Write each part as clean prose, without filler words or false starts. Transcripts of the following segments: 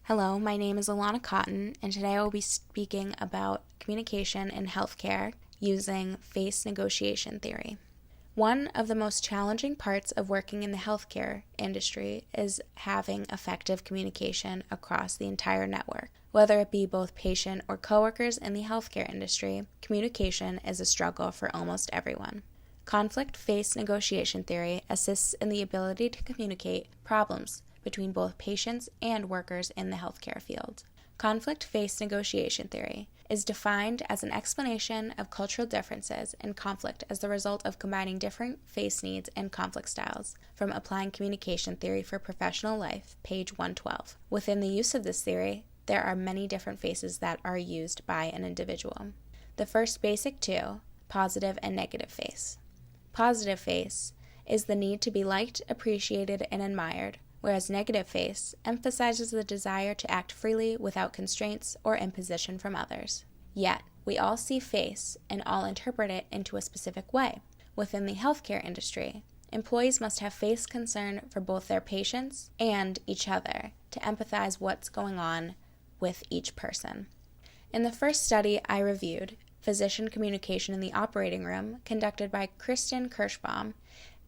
Hello, my name is Alana Cotton, and today I will be speaking about communication in healthcare using face negotiation theory. One of the most challenging parts of working in the healthcare industry is having effective communication across the entire network. Whether it be both patient or coworkers in the healthcare industry, communication is a struggle for almost everyone. Conflict face negotiation theory assists in the ability to communicate problems between both patients and workers in the healthcare field. Conflict face negotiation theory is defined as an explanation of cultural differences and conflict as the result of combining different face needs and conflict styles from Applying Communication Theory for Professional Life, page 112. Within the use of this theory, there are many different faces that are used by an individual. The first basic two, positive and negative face. Positive face is the need to be liked, appreciated, and admired, whereas negative face emphasizes the desire to act freely without constraints or imposition from others. Yet, we all see face and all interpret it into a specific way. Within the healthcare industry, employees must have face concern for both their patients and each other to empathize what's going on with each person. In the first study I reviewed, Physician Communication in the Operating Room, conducted by Kristen Kirschbaum,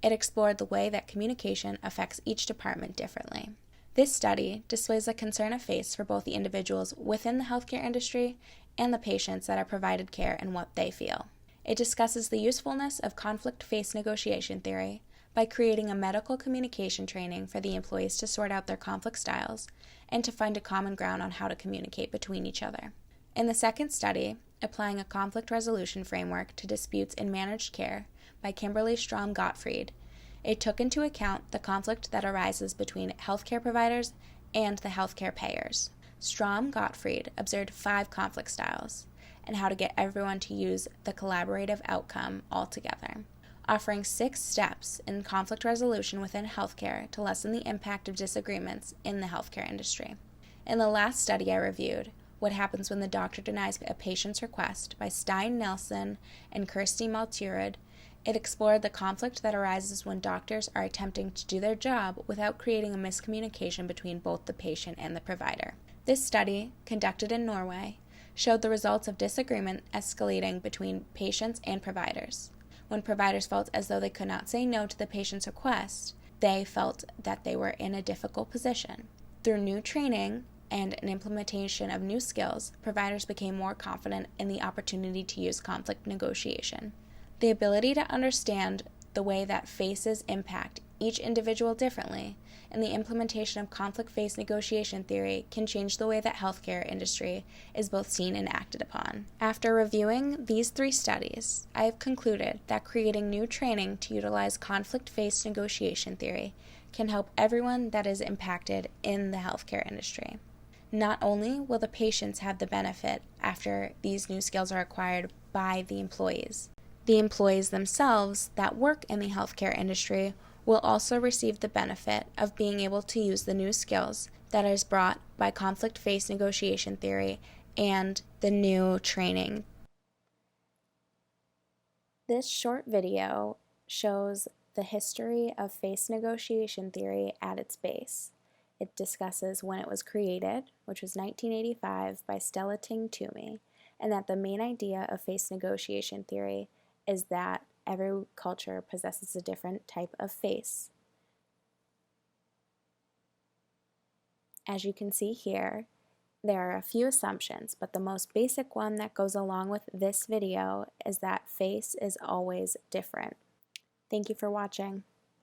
it explored the way that communication affects each department differently. This study displays a concern of face for both the individuals within the healthcare industry and the patients that are provided care and what they feel. It discusses the usefulness of conflict face negotiation theory by creating a medical communication training for the employees to sort out their conflict styles and to find a common ground on how to communicate between each other. In the second study, Applying a Conflict Resolution Framework to Disputes in Managed Care by Kimberly Strom-Gottfried, it took into account the conflict that arises between healthcare providers and the healthcare payers. Strom-Gottfried observed 5 conflict styles and how to get everyone to use the collaborative outcome altogether, offering 6 steps in conflict resolution within healthcare to lessen the impact of disagreements in the healthcare industry. In the last study I reviewed, What Happens When the Doctor Denies a Patient's Request by Stein Nelson and Kirsty Malturud, it explored the conflict that arises when doctors are attempting to do their job without creating a miscommunication between both the patient and the provider. This study, conducted in Norway, showed the results of disagreement escalating between patients and providers. When providers felt as though they could not say no to the patient's request, they felt that they were in a difficult position. Through new training and an implementation of new skills, providers became more confident in the opportunity to use conflict negotiation. The ability to understand the way that faces impact each individual differently and the implementation of conflict face negotiation theory can change the way that healthcare industry is both seen and acted upon. After reviewing these 3 studies, I have concluded that creating new training to utilize conflict face negotiation theory can help everyone that is impacted in the healthcare industry. Not only will the patients have the benefit after these new skills are acquired by the employees themselves that work in the healthcare industry will also receive the benefit of being able to use the new skills that is brought by conflict face negotiation theory and the new training. This short video shows the history of face negotiation theory at its base. It discusses when it was created, which was 1985 by Stella Ting Toomey, and that the main idea of face negotiation theory is that every culture possesses a different type of face. As you can see here, there are a few assumptions, but the most basic one that goes along with this video is that face is always different. Thank you for watching.